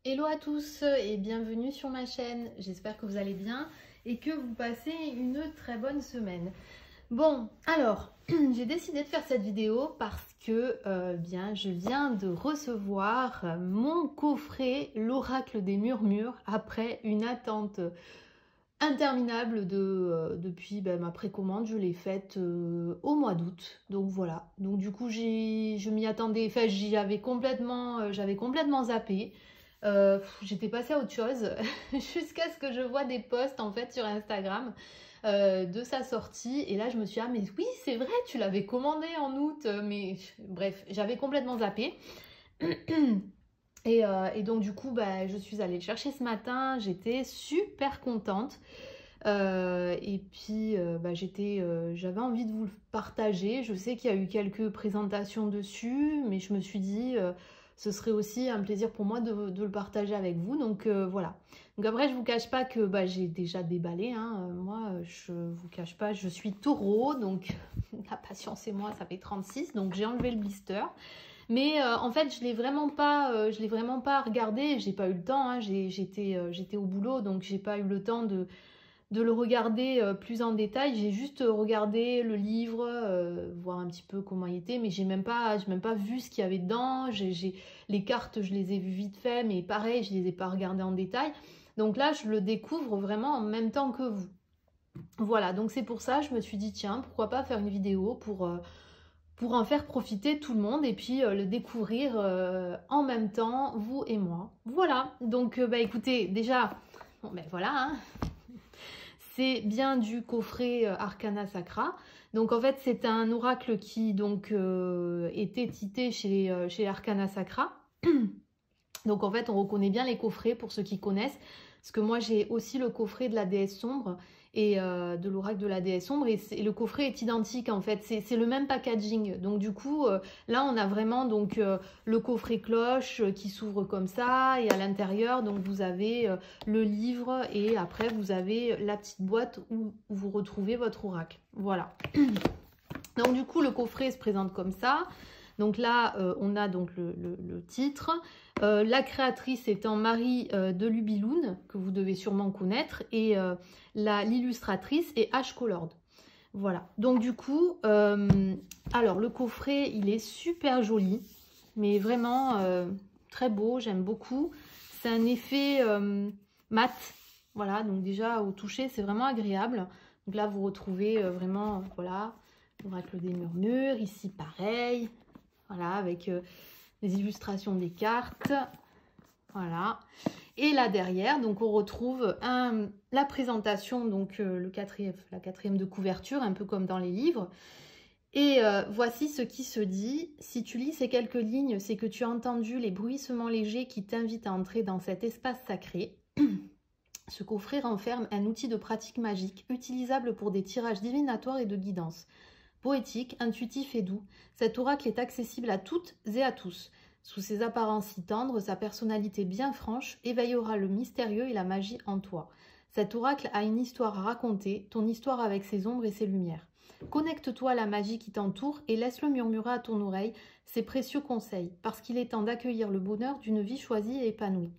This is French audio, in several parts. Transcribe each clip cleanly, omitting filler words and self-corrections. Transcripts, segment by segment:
Hello à tous et bienvenue sur ma chaîne, j'espère que vous allez bien et que vous passez une très bonne semaine. Bon, alors, j'ai décidé de faire cette vidéo parce que bien, je viens de recevoir mon coffret, l'Oracle des Murmures, après une attente interminable depuis ma précommande. Je l'ai faite au mois d'août, donc voilà. Donc du coup, je m'y attendais, enfin j'avais complètement zappé. J'étais passée à autre chose jusqu'à ce que je vois des posts en fait sur Instagram de sa sortie, et là je me suis dit ah mais oui c'est vrai, tu l'avais commandé en août, mais bref, j'avais complètement zappé. Et donc du coup je suis allée le chercher ce matin, j'étais super contente. Et puis j'avais envie de vous le partager. Je sais qu'il y a eu quelques présentations dessus, mais je me suis dit ce serait aussi un plaisir pour moi de le partager avec vous. Donc voilà. Donc après, je vous cache pas que j'ai déjà déballé, hein. Moi, je vous cache pas, je suis taureau, donc la patience et moi, ça fait 36, donc j'ai enlevé le blister. Mais en fait, je l'ai vraiment pas regardé. J'ai pas eu le temps, hein. J'étais au boulot, donc j'ai pas eu le temps de le regarder plus en détail. J'ai juste regardé le livre, voir un petit peu comment il était, mais j'ai même pas vu ce qu'il y avait dedans. Les cartes, je les ai vues vite fait, mais pareil, je les ai pas regardées en détail. Donc là, je le découvre vraiment en même temps que vous. Voilà, donc c'est pour ça, je me suis dit, tiens, pourquoi pas faire une vidéo pour en faire profiter tout le monde et puis le découvrir en même temps, vous et moi. Voilà, donc écoutez, déjà, bon, voilà, hein. C'est bien du coffret Arcana Sacra. Donc en fait, c'est un oracle qui donc est édité chez Arcana Sacra. Donc en fait, on reconnaît bien les coffrets pour ceux qui connaissent. Parce que moi, j'ai aussi le coffret de la déesse sombre et de l'oracle de la déesse sombre. Et le coffret est identique en fait. C'est le même packaging. Donc du coup, là, on a vraiment donc le coffret cloche qui s'ouvre comme ça. Et à l'intérieur, donc vous avez le livre. Et après, vous avez la petite boîte où vous retrouvez votre oracle. Voilà. Donc du coup, le coffret se présente comme ça. Donc là, on a donc le titre. La créatrice étant Marie de Lubiloun, que vous devez sûrement connaître, et l'illustratrice est H. Collord. Voilà. Donc du coup, alors le coffret, il est super joli, mais vraiment très beau, j'aime beaucoup. C'est un effet mat. Voilà, donc déjà au toucher, c'est vraiment agréable. Donc là, vous retrouvez vraiment, voilà, l'oracle des murmures. Ici, pareil. Voilà, avec les illustrations des cartes. Voilà. Et là derrière, donc on retrouve la présentation, donc la quatrième de couverture, un peu comme dans les livres. Et voici ce qui se dit. Si tu lis ces quelques lignes, c'est que tu as entendu les bruissements légers qui t'invitent à entrer dans cet espace sacré. Ce coffret renferme un outil de pratique magique, utilisable pour des tirages divinatoires et de guidance. Poétique, intuitif et doux, cet oracle est accessible à toutes et à tous. Sous ses apparences si tendres, sa personnalité bien franche éveillera le mystérieux et la magie en toi. Cet oracle a une histoire à raconter, ton histoire avec ses ombres et ses lumières. Connecte-toi à la magie qui t'entoure et laisse-le murmurer à ton oreille ses précieux conseils, parce qu'il est temps d'accueillir le bonheur d'une vie choisie et épanouie.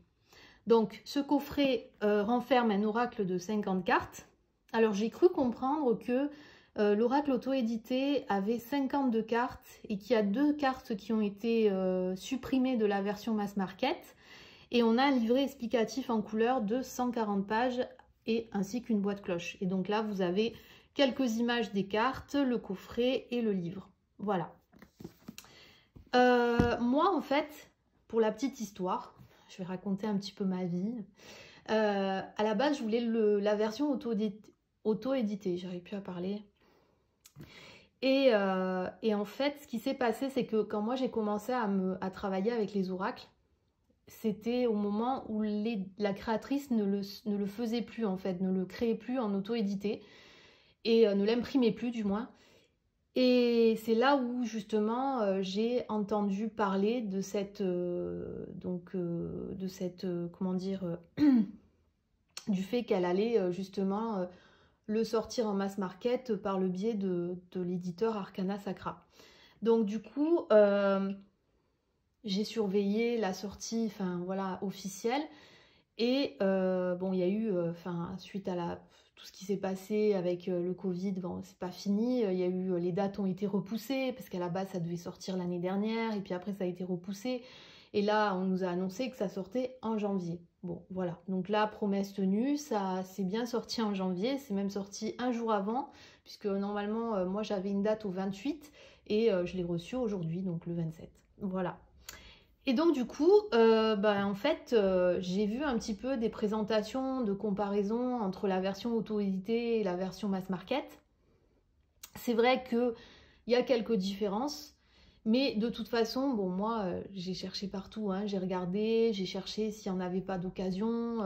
Donc, ce coffret renferme un oracle de 50 cartes. Alors, j'ai cru comprendre que l'oracle auto-édité avait 52 cartes et qu'il y a 2 cartes qui ont été supprimées de la version mass market. Et on a un livret explicatif en couleur de 140 pages et ainsi qu'une boîte cloche. Et donc là, vous avez quelques images des cartes, le coffret et le livre. Voilà. Moi, en fait, pour la petite histoire, je vais raconter un petit peu ma vie. À la base, je voulais la version auto-éditée. J'arrive plus à parler. Et en fait, ce qui s'est passé, c'est que quand moi j'ai commencé à travailler avec les oracles, c'était au moment où la créatrice ne le faisait plus en fait, ne le créait plus en auto-édité et ne l'imprimait plus du moins. Et c'est là où justement j'ai entendu parler de cette, comment dire, du fait qu'elle allait justement le sortir en mass market par le biais de l'éditeur Arcana Sacra. Donc du coup, j'ai surveillé la sortie, enfin voilà, officielle. Et bon, il y a eu, suite à tout ce qui s'est passé avec le Covid, bon, c'est pas fini. Il y a eu, les dates ont été repoussées, parce qu'à la base, ça devait sortir l'année dernière, et puis après, ça a été repoussé. Et là, on nous a annoncé que ça sortait en janvier. Bon, voilà. Donc là, promesse tenue, ça c'est bien sorti en janvier. C'est même sorti un jour avant, puisque normalement, moi, j'avais une date au 28, et je l'ai reçu aujourd'hui, donc le 27. Voilà. Et donc du coup, en fait, j'ai vu un petit peu des présentations de comparaison entre la version auto-éditée et la version mass market. C'est vrai qu'il y a quelques différences, mais de toute façon, bon, moi, j'ai cherché partout, hein, j'ai regardé, j'ai cherché s'il n'y en avait pas d'occasion,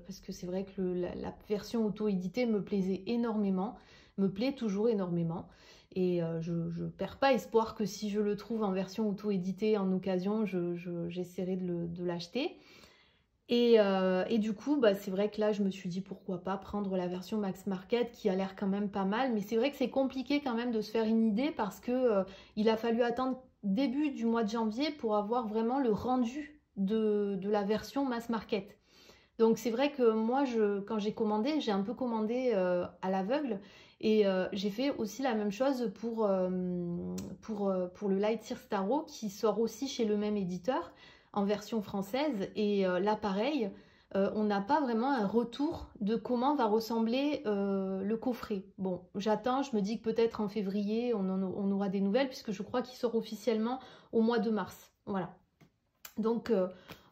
parce que c'est vrai que la version auto-éditée me plaisait énormément, me plaît toujours énormément. Et je ne perds pas espoir que si je le trouve en version auto-éditée en occasion, j'essaierai de l'acheter. Et du coup, c'est vrai que là, je me suis dit pourquoi pas prendre la version Mass Market qui a l'air quand même pas mal. Mais c'est vrai que c'est compliqué quand même de se faire une idée parce que il a fallu attendre début du mois de janvier pour avoir vraiment le rendu de la version Mass Market. Donc c'est vrai que moi, quand j'ai commandé, j'ai un peu commandé à l'aveugle. Et j'ai fait aussi la même chose pour le Lightyear Starro qui sort aussi chez le même éditeur en version française. Et là, pareil, on n'a pas vraiment un retour de comment va ressembler le coffret. Bon, j'attends, je me dis que peut-être en février, on aura des nouvelles puisque je crois qu'il sort officiellement au mois de mars. Voilà. Donc,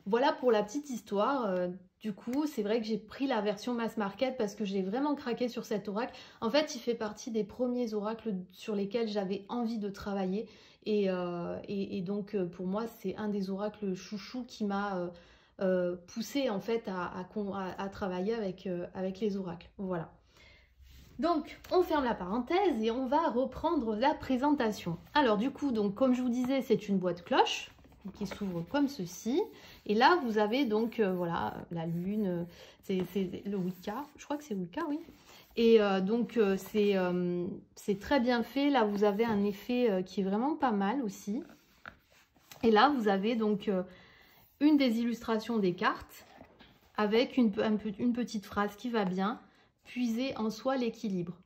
voilà pour la petite histoire. Du coup, c'est vrai que j'ai pris la version mass market parce que j'ai vraiment craqué sur cet oracle. En fait, il fait partie des premiers oracles sur lesquels j'avais envie de travailler. Et donc, pour moi, c'est un des oracles chouchou qui m'a poussé en fait à travailler avec les oracles. Voilà. Donc, on ferme la parenthèse et on va reprendre la présentation. Alors, du coup, donc, comme je vous disais, c'est une boîte cloche qui s'ouvre comme ceci. Et là, vous avez donc, voilà, la lune, c'est le Wicca, je crois que c'est Wicca, oui. Et donc, c'est très bien fait. Là, vous avez un effet qui est vraiment pas mal aussi. Et là, vous avez donc une des illustrations des cartes avec une petite phrase qui va bien, puiser en soi l'équilibre.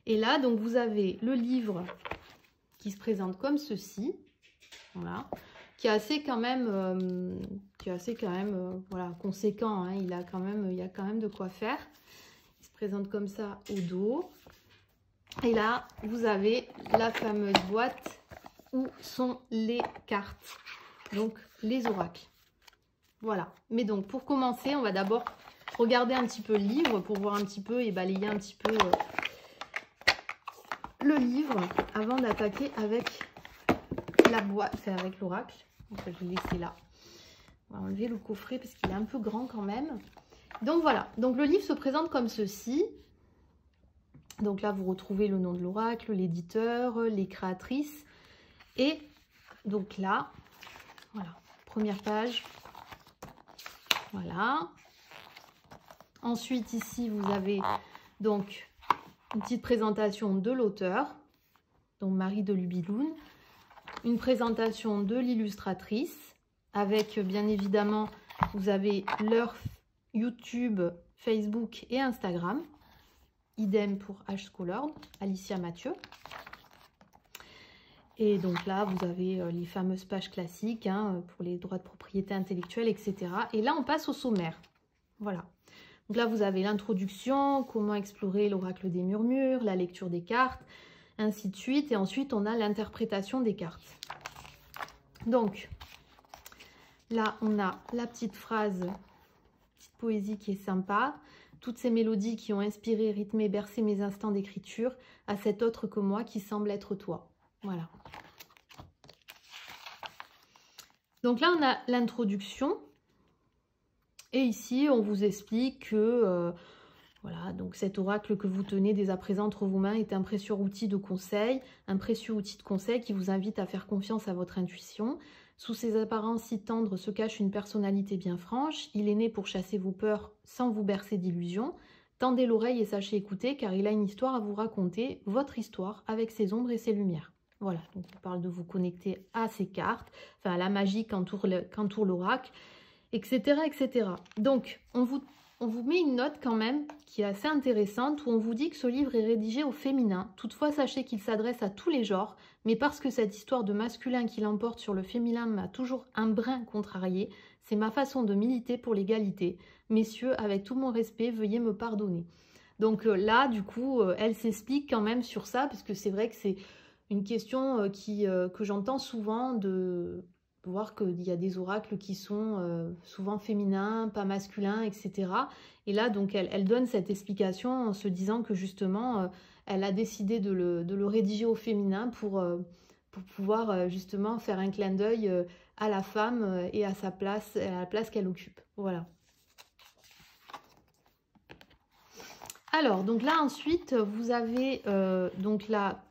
Et là, donc, vous avez le livre qui se présente comme ceci, voilà, qui est assez quand même, voilà, conséquent, hein, il y a quand même de quoi faire. Il se présente comme ça au dos. Et là, vous avez la fameuse boîte où sont les cartes, donc les oracles. Voilà. Mais donc, pour commencer, on va d'abord regarder un petit peu le livre pour voir un petit peu et balayer un petit peu le livre avant d'attaquer avec la boîte, enfin avec l'oracle. Donc, je vais laisser là. On va enlever le coffret parce qu'il est un peu grand quand même. Donc voilà. Donc le livre se présente comme ceci. Donc là, vous retrouvez le nom de l'oracle, l'éditeur, les créatrices. Et donc là, voilà, première page. Voilà. Ensuite, ici, vous avez donc une petite présentation de l'auteur, donc Marie de Lubiloun. Une présentation de l'illustratrice avec, bien évidemment, vous avez leur YouTube, Facebook et Instagram. Idem pour H-Colored, Alicia Mathieu. Et donc là, vous avez les fameuses pages classiques hein, pour les droits de propriété intellectuelle, etc. Et là, on passe au sommaire. Voilà. Donc là, vous avez l'introduction, comment explorer l'oracle des murmures, la lecture des cartes, ainsi de suite. Et ensuite, on a l'interprétation des cartes. Donc, là, on a la petite phrase, petite poésie qui est sympa. Toutes ces mélodies qui ont inspiré, rythmé, bercé mes instants d'écriture, à cet autre que moi qui semble être toi. Voilà. Donc là, on a l'introduction. Et ici, on vous explique que voilà, donc cet oracle que vous tenez dès à présent entre vos mains est un précieux outil de conseil, qui vous invite à faire confiance à votre intuition. Sous ses apparences si tendres se cache une personnalité bien franche. Il est né pour chasser vos peurs sans vous bercer d'illusions. Tendez l'oreille et sachez écouter car il a une histoire à vous raconter, votre histoire avec ses ombres et ses lumières. Voilà, donc on parle de vous connecter à ces cartes, enfin à la magie qu'entoure l'oracle, etc., etc. Donc, on vous met une note quand même qui est assez intéressante où on vous dit que ce livre est rédigé au féminin. Toutefois, sachez qu'il s'adresse à tous les genres, mais parce que cette histoire de masculin qui l'emporte sur le féminin m'a toujours un brin contrarié, c'est ma façon de militer pour l'égalité. Messieurs, avec tout mon respect, veuillez me pardonner. Donc là, du coup, elle s'explique quand même sur ça, parce que c'est vrai que c'est une question que j'entends souvent de voir qu'il y a des oracles qui sont souvent féminins, pas masculins, etc. Et là, donc, elle donne cette explication en se disant que justement, elle a décidé de le rédiger au féminin pour pouvoir justement faire un clin d'œil à la femme et à sa place, à la place qu'elle occupe. Voilà. Alors, donc là, ensuite, vous avez donc là,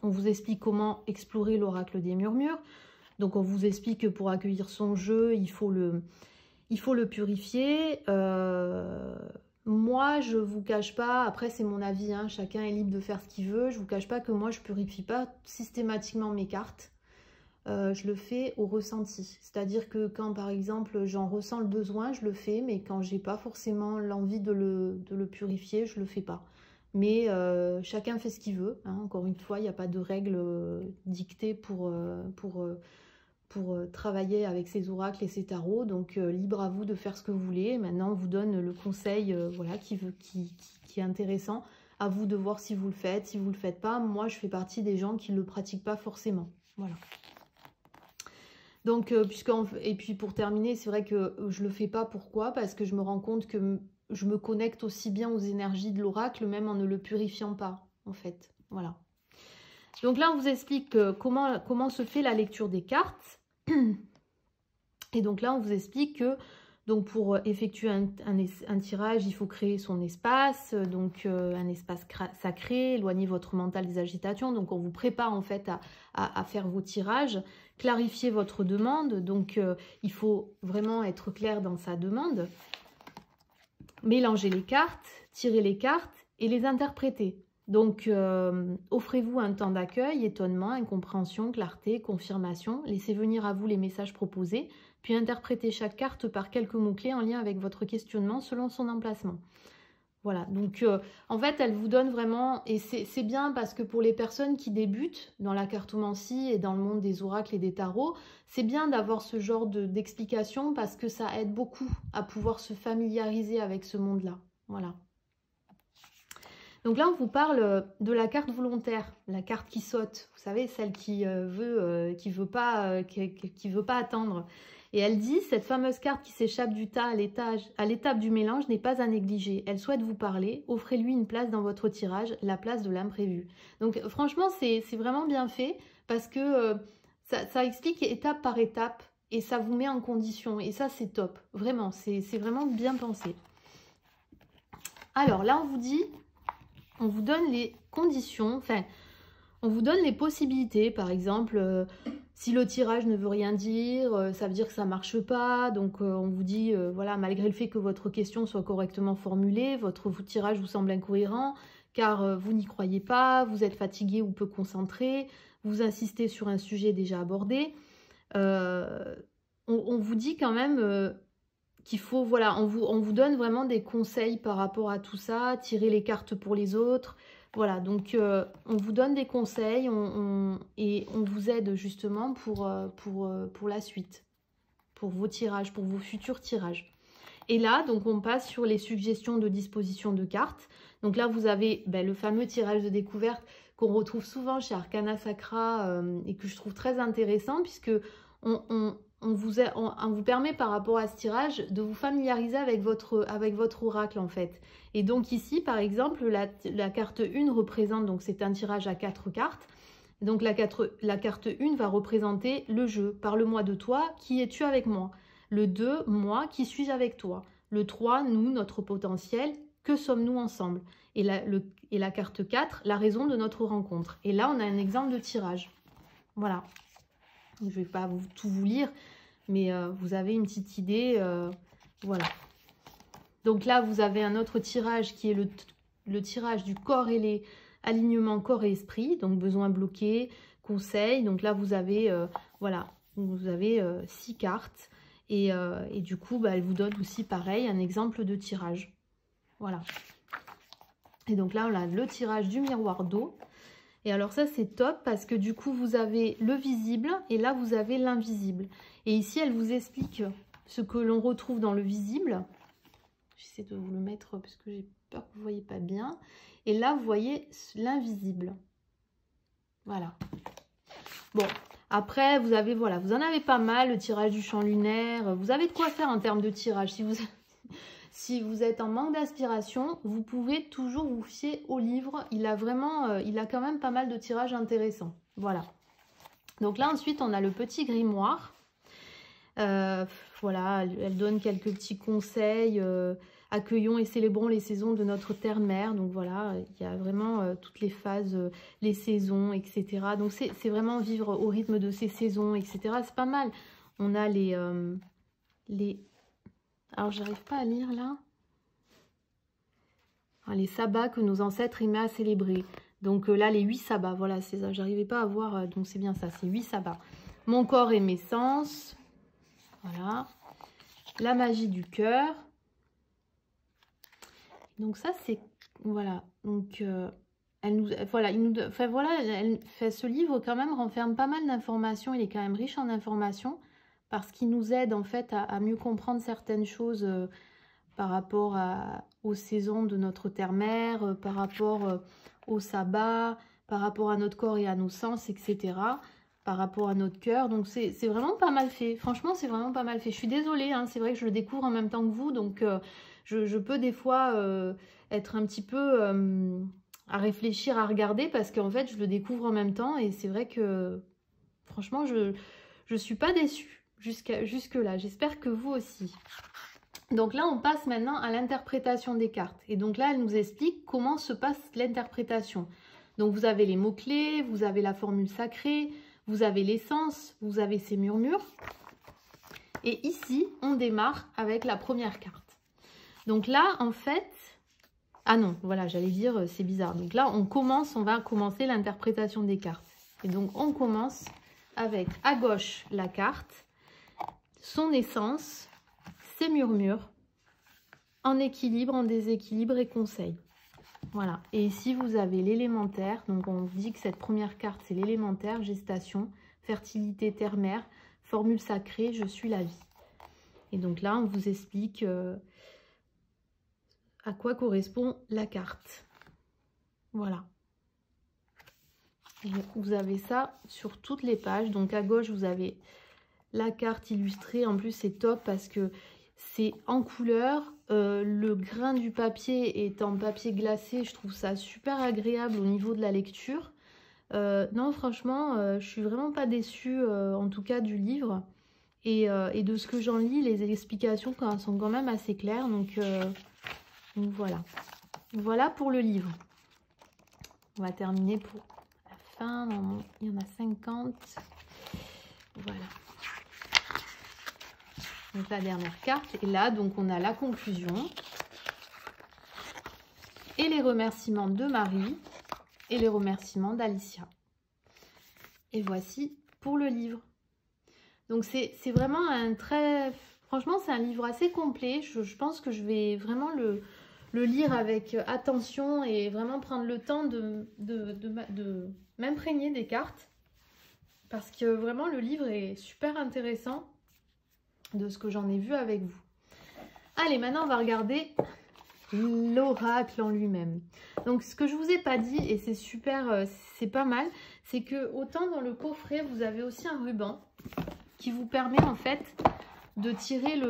on vous explique comment explorer l'oracle des murmures. Donc, on vous explique que pour accueillir son jeu, il faut le purifier. Moi, je ne vous cache pas, après c'est mon avis, hein, chacun est libre de faire ce qu'il veut. Je ne vous cache pas que moi, je ne purifie pas systématiquement mes cartes. Je le fais au ressenti. C'est-à-dire que quand, par exemple, j'en ressens le besoin, je le fais, mais quand j'ai pas forcément l'envie de le purifier, je le fais pas. Mais chacun fait ce qu'il veut. Hein. Encore une fois, il n'y a pas de règles dictées pour travailler avec ces oracles et ces tarots. Donc, libre à vous de faire ce que vous voulez. Maintenant, on vous donne le conseil voilà, qui est intéressant. À vous de voir si vous le faites, si vous le faites pas. Moi, je fais partie des gens qui ne le pratiquent pas forcément. Voilà. Donc, et puis pour terminer, c'est vrai que je ne le fais pas. Pourquoi? Parce que je me rends compte que je me connecte aussi bien aux énergies de l'oracle, même en ne le purifiant pas, en fait. Voilà. Donc là, on vous explique comment se fait la lecture des cartes. Et donc là, on vous explique que donc pour effectuer un tirage, il faut créer son espace, donc un espace sacré, éloigner votre mental des agitations. Donc on vous prépare en fait à faire vos tirages, clarifier votre demande. Donc il faut vraiment être clair dans sa demande, mélanger les cartes, tirer les cartes et les interpréter. Donc offrez-vous un temps d'accueil, étonnement, incompréhension, clarté, confirmation. Laissez venir à vous les messages proposés. Puis interprétez chaque carte par quelques mots-clés en lien avec votre questionnement selon son emplacement. Voilà, donc en fait, elle vous donne vraiment, et c'est bien parce que pour les personnes qui débutent dans la cartomancie et dans le monde des oracles et des tarots, c'est bien d'avoir ce genre d'explication parce que ça aide beaucoup à pouvoir se familiariser avec ce monde-là. Voilà. Donc là, on vous parle de la carte volontaire, la carte qui saute. Vous savez, celle qui veut pas attendre. Et elle dit, cette fameuse carte qui s'échappe du tas à l'étape du mélange n'est pas à négliger. Elle souhaite vous parler. Offrez-lui une place dans votre tirage, la place de l'imprévu. Donc franchement, c'est vraiment bien fait parce que ça explique étape par étape et ça vous met en condition. Et ça, c'est top. Vraiment, c'est vraiment bien pensé. Alors là, on vous donne les conditions, enfin, on vous donne les possibilités. Par exemple, si le tirage ne veut rien dire, ça veut dire que ça ne marche pas. Donc, on vous dit, voilà, malgré le fait que votre question soit correctement formulée, votre tirage vous semble incohérent, car vous n'y croyez pas, vous êtes fatigué ou peu concentré, vous insistez sur un sujet déjà abordé. On vous dit quand même qu'il faut, voilà, on vous donne vraiment des conseils par rapport à tout ça, tirer les cartes pour les autres. Voilà, donc on vous donne des conseils et on vous aide justement pour la suite, pour vos tirages, pour vos futurs tirages. Et là, donc on passe sur les suggestions de disposition de cartes. Donc là, vous avez le fameux tirage de découverte qu'on retrouve souvent chez Arcana Sacra et que je trouve très intéressant puisque on vous permet par rapport à ce tirage de vous familiariser avec votre oracle en fait. Et donc ici par exemple la carte 1 représente, donc c'est un tirage à 4 cartes. Donc la carte 1 va représenter le jeu. Parle-moi de toi, qui es-tu avec moi? Le 2, moi, qui suis-je avec toi? Le 3, nous, notre potentiel, que sommes-nous ensemble? Et la carte 4, la raison de notre rencontre. Et là on a un exemple de tirage. Voilà. Je ne vais pas tout vous lire, mais vous avez une petite idée. Voilà. Donc là, vous avez un autre tirage qui est le tirage du corps ailé alignement corps et esprit, donc besoin bloqué, conseil. Donc là, vous avez, voilà, vous avez 6 cartes. Et du coup, bah, elle vous donne aussi, pareil, un exemple de tirage. Voilà. Et donc là, on a le tirage du miroir d'eau. Et alors ça, c'est top parce que du coup, vous avez le visible et là, vous avez l'invisible. Et ici, elle vous explique ce que l'on retrouve dans le visible. J'essaie de vous le mettre parce que j'ai peur que vous ne voyez pas bien. Et là, vous voyez l'invisible. Voilà. Bon, après, vous avez, voilà, vous en avez pas mal, le tirage du champ lunaire. Vous avez de quoi faire en termes de tirage. Si vous êtes en manque d'inspiration, vous pouvez toujours vous fier au livre. Il a vraiment, il a quand même pas mal de tirages intéressants. Voilà. Donc là, ensuite, on a le petit grimoire. Voilà, elle donne quelques petits conseils. Accueillons et célébrons les saisons de notre terre-mère. Donc voilà, il y a vraiment toutes les phases, les saisons, etc. Donc c'est vraiment vivre au rythme de ces saisons, etc. C'est pas mal. On a les... Alors, j'arrive pas à lire là. Les sabbats que nos ancêtres aimaient à célébrer. Donc là, les 8 sabbats. Voilà, c'est ça. J'arrivais pas à voir. Donc c'est bien ça, c'est 8 sabbats. Mon corps et mes sens. Voilà. La magie du cœur. Donc ça, c'est... Voilà. Donc, elle nous... Voilà, enfin, voilà, elle fait ce livre quand même renferme pas mal d'informations. Il est quand même riche en informations. Parce qu'il nous aide en fait à mieux comprendre certaines choses par rapport aux saisons de notre terre-mère, par rapport au sabbat, par rapport à notre corps et à nos sens, etc. Par rapport à notre cœur. Donc c'est vraiment pas mal fait. Franchement, c'est vraiment pas mal fait. Je suis désolée, hein, c'est vrai que je le découvre en même temps que vous. Donc je peux des fois être un petit peu à réfléchir, à regarder, parce qu'en fait, je le découvre en même temps. Et c'est vrai que franchement, je ne suis pas déçue jusque-là. J'espère que vous aussi. Donc là, on passe maintenant à l'interprétation des cartes. Et donc là, elle nous explique comment se passe l'interprétation. Donc vous avez les mots-clés, vous avez la formule sacrée, vous avez l'essence, vous avez ces murmures. Et ici, on démarre avec la première carte. Donc là, en fait... Ah non, voilà, j'allais dire, c'est bizarre. Donc là, on va commencer l'interprétation des cartes. Et donc, on commence avec à gauche la carte, son essence, ses murmures, en équilibre, en déséquilibre et conseil. Voilà. Et ici, vous avez l'élémentaire. Donc, on dit que cette première carte, c'est l'élémentaire, gestation, fertilité, terre-mère, formule sacrée, je suis la vie. Et donc là, on vous explique à quoi correspond la carte. Voilà. Et vous avez ça sur toutes les pages. Donc, à gauche, vous avez la carte illustrée. En plus, c'est top parce que c'est en couleur. Le grain du papier est en papier glacé. Je trouve ça super agréable au niveau de la lecture. Non, franchement, je suis vraiment pas déçue, en tout cas, du livre. Et de ce que j'en lis, les explications sont quand même assez claires. Donc voilà. Voilà pour le livre. On va terminer pour la fin. Il y en a 50. Voilà. Donc la dernière carte. Et là, donc on a la conclusion. Et les remerciements de Marie. Et les remerciements d'Alicia. Et voici pour le livre. Donc c'est vraiment un très... Franchement, c'est un livre assez complet. Je pense que je vais vraiment le lire avec attention et vraiment prendre le temps de m'imprégner des cartes. Parce que vraiment, le livre est super intéressant de ce que j'en ai vu avec vous. Allez, maintenant, on va regarder l'oracle en lui-même. Donc, ce que je vous ai pas dit, et c'est super, c'est pas mal, c'est que autant dans le coffret, vous avez aussi un ruban qui vous permet en fait de tirer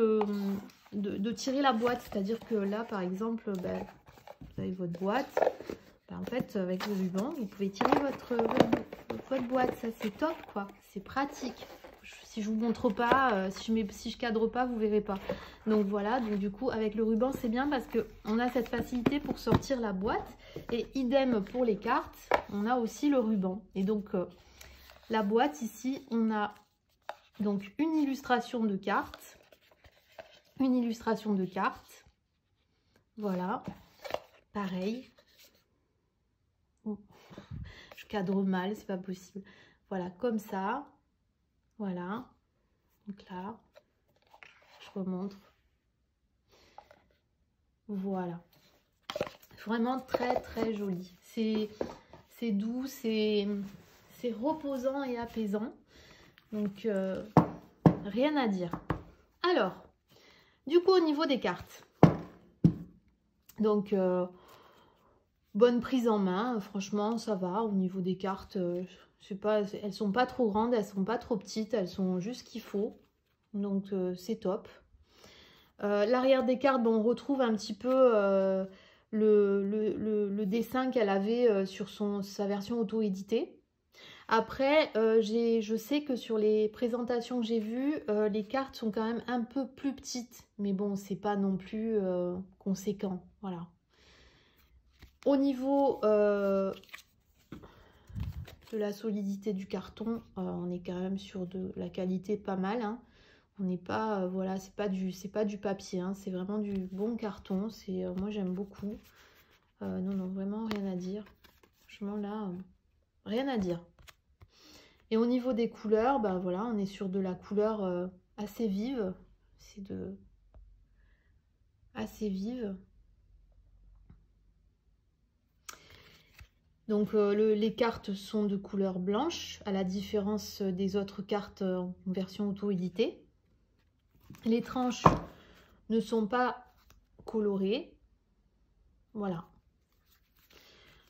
tirer la boîte. C'est-à-dire que là, par exemple, ben, vous avez votre boîte. Ben, en fait, avec le ruban, vous pouvez tirer votre boîte. Ça, c'est top, quoi. C'est pratique. Si je vous montre pas, si je cadre pas, vous verrez pas. Donc voilà, donc du coup, avec le ruban, c'est bien parce qu'on a cette facilité pour sortir la boîte. Et idem pour les cartes, on a aussi le ruban. Et donc, la boîte, ici, on a donc une illustration de cartes. Une illustration de cartes. Voilà. Pareil. cadre mal, c'est pas possible. Voilà, comme ça. Voilà. Donc là, je remontre. Voilà. Vraiment très très joli. C'est doux, c'est reposant et apaisant. Donc, rien à dire. Alors, du coup, au niveau des cartes. Donc, bonne prise en main. Franchement, ça va. Au niveau des cartes, je sais pas, elles sont pas trop grandes, elles sont pas trop petites. Elles sont juste ce qu'il faut. Donc, c'est top. L'arrière des cartes, bon, on retrouve un petit peu le dessin qu'elle avait sur sa version auto-éditée. Après, je sais que sur les présentations que j'ai vues, les cartes sont quand même un peu plus petites. Mais bon, c'est pas non plus conséquent. Voilà. Au niveau de la solidité du carton, on est quand même sur de la qualité pas mal. Hein. On n'est pas, voilà, c'est pas du papier, hein, c'est vraiment du bon carton. Moi j'aime beaucoup. Non, non, vraiment rien à dire. Franchement là, rien à dire. Et au niveau des couleurs, bah voilà, on est sur de la couleur assez vive. Assez vive. Donc les cartes sont de couleur blanche, à la différence des autres cartes en version auto-éditée. Les tranches ne sont pas colorées. Voilà.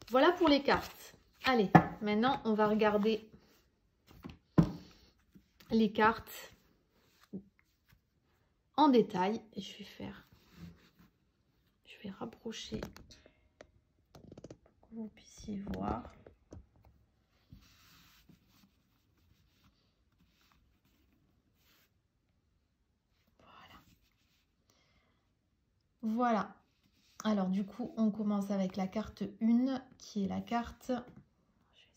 Voilà pour les cartes. Allez, maintenant on va regarder les cartes en détail. Et je vais rapprocher pour que vous puissiez voir. Voilà. Alors du coup, on commence avec la carte 1, qui est la carte... Je vais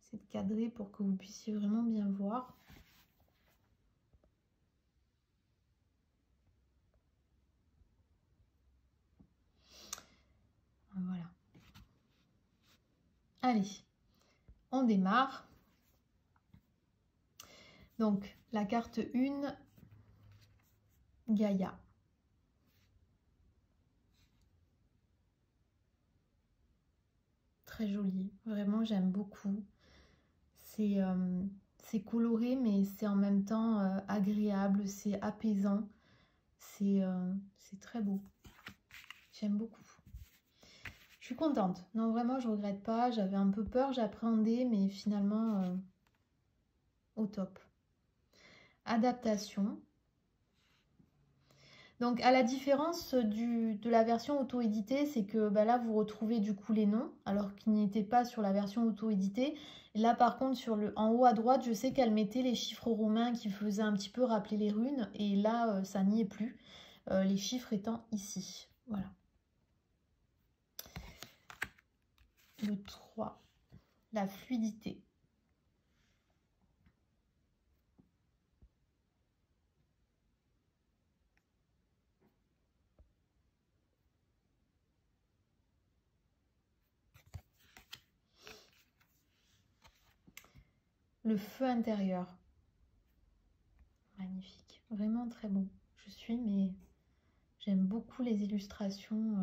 essayer de cadrer pour que vous puissiez vraiment bien voir. Voilà. Allez, on démarre. Donc, la carte 1, Gaïa. Très jolie, vraiment j'aime beaucoup. C'est coloré mais c'est en même temps agréable, c'est apaisant, c'est très beau. J'aime beaucoup. Je suis contente. Non, vraiment, je regrette pas. J'avais un peu peur, j'appréhendais, mais finalement, au top. Adaptation. Donc, à la différence de la version auto-éditée, c'est que bah, là, vous retrouvez du coup les noms, alors qu'ils n'étaient pas sur la version auto-éditée. Là, par contre, en haut à droite, je sais qu'elle mettait les chiffres romains qui faisaient un petit peu rappeler les runes. Et là, ça n'y est plus. Les chiffres étant ici. Voilà. Le 3, la fluidité. Le feu intérieur. Magnifique. Vraiment très beau. Mais j'aime beaucoup les illustrations.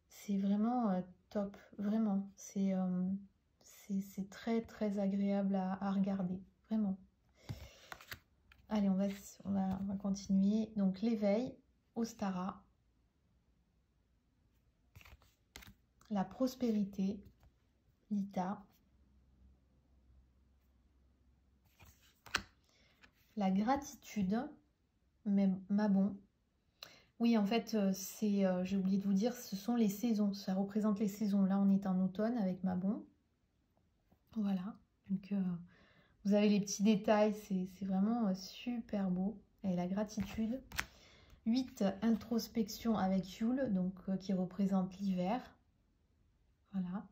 C'est vraiment top. Vraiment. C'est très très agréable à regarder. Vraiment. Allez, on va continuer. Donc, l'éveil, Ostara. La prospérité, Lita. La gratitude, Mabon. Oui, en fait, j'ai oublié de vous dire, ce sont les saisons. Ça représente les saisons. Là, on est en automne avec Mabon. Voilà. Donc, vous avez les petits détails. C'est vraiment super beau. Et la gratitude. 8, introspection avec Yule, donc qui représente l'hiver. Voilà.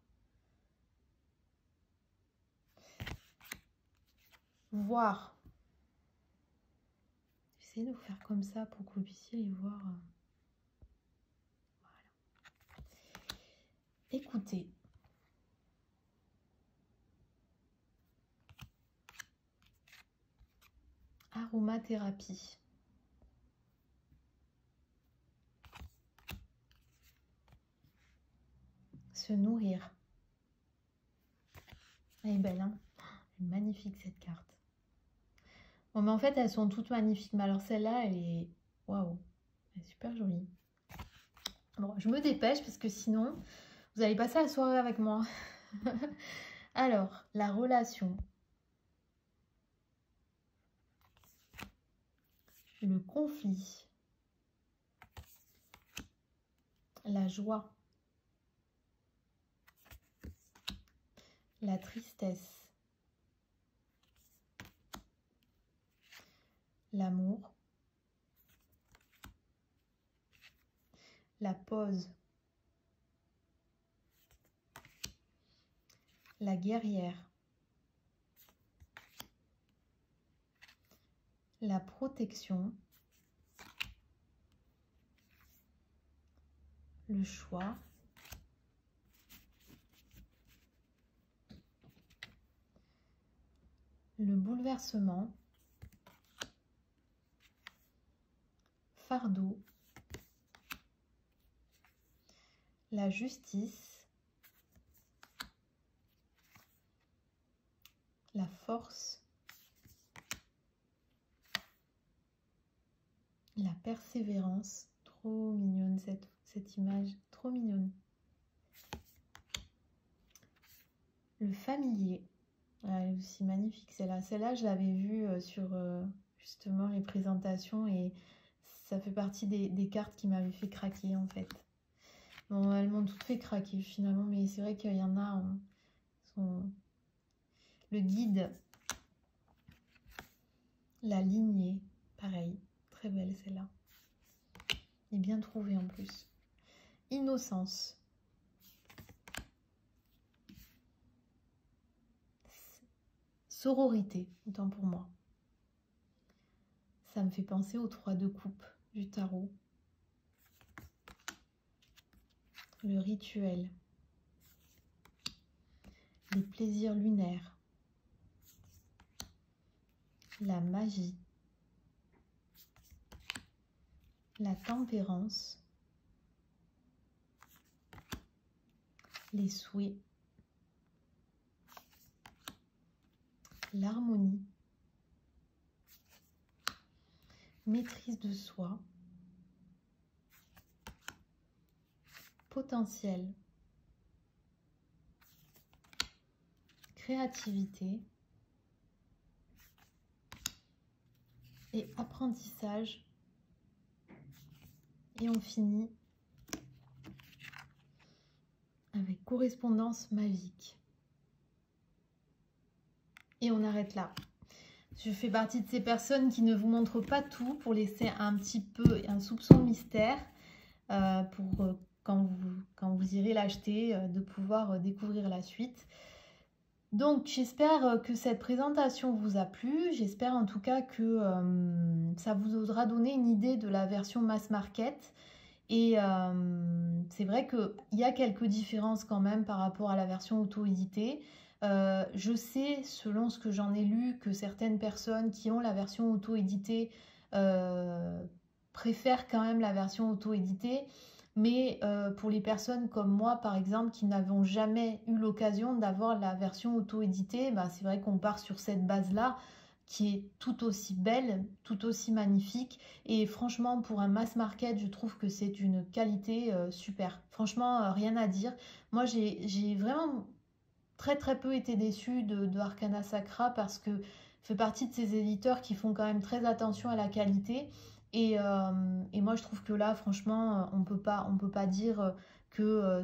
Voir. J'essaie de vous faire comme ça pour que vous puissiez les voir. Voilà. Écoutez. Aromathérapie. Se nourrir. Elle est belle, hein? Elle est magnifique cette carte. Bon, mais en fait, elles sont toutes magnifiques. Mais alors celle-là, elle est... Waouh! Elle est super jolie. Bon, je me dépêche parce que sinon, vous allez passer la soirée avec moi. Alors, la relation. Le conflit. La joie. La tristesse. L'amour. La pause. La guerrière. La protection. Le choix. Le bouleversement. Fardeau. La justice. La force. La persévérance. Trop mignonne cette image, trop mignonne. Le familier. Elle est aussi magnifique celle-là. Celle-là, je l'avais vue sur justement les présentations et ça fait partie des cartes qui m'avaient fait craquer en fait. Bon, elles m'ont toutes fait craquer finalement, mais c'est vrai qu'il y en a... Le guide. La lignée. Pareil, très belle celle-là. Et bien trouvée en plus. Innocence. Sororité, autant pour moi. Ça me fait penser aux 3 de coupe du tarot. Le rituel. Les plaisirs lunaires. La magie. La tempérance. Les souhaits. L'harmonie. Maîtrise de soi. Potentiel. Créativité. Et apprentissage. Et on finit avec correspondance magique. Et on arrête là. Je fais partie de ces personnes qui ne vous montrent pas tout pour laisser un petit peu un soupçon de mystère pour quand vous irez l'acheter, de pouvoir découvrir la suite. Donc j'espère que cette présentation vous a plu, j'espère en tout cas que ça vous aura donné une idée de la version mass market. Et c'est vrai qu'il y a quelques différences quand même par rapport à la version auto-éditée. Je sais, selon ce que j'en ai lu, que certaines personnes qui ont la version auto-éditée préfèrent quand même la version auto-éditée. Mais pour les personnes comme moi, par exemple, qui n'avons jamais eu l'occasion d'avoir la version auto-éditée, bah, c'est vrai qu'on part sur cette base-là qui est tout aussi belle, tout aussi magnifique. Et franchement, pour un mass market, je trouve que c'est une qualité super. Franchement, rien à dire. Moi, j'ai vraiment très peu été déçue de Arcana Sacra parce que fait partie de ces éditeurs qui font quand même très attention à la qualité. Et moi, je trouve que là, franchement, on peut pas dire que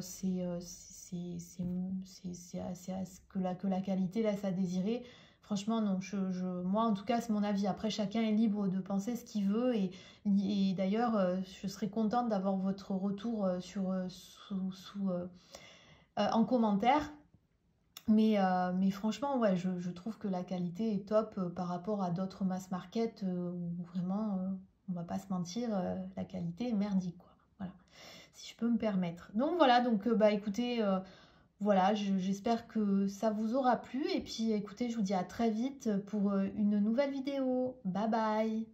que la qualité laisse à désirer. Franchement, non. Moi, en tout cas, c'est mon avis. Après, chacun est libre de penser ce qu'il veut. Et d'ailleurs, je serais contente d'avoir votre retour en commentaire. Mais franchement, ouais, je trouve que la qualité est top par rapport à d'autres mass market où vraiment, on va pas se mentir, la qualité est merdique, quoi. Voilà, si je peux me permettre. Donc voilà, donc bah écoutez, Voilà, j'espère que ça vous aura plu et puis écoutez, je vous dis à très vite pour une nouvelle vidéo. Bye bye!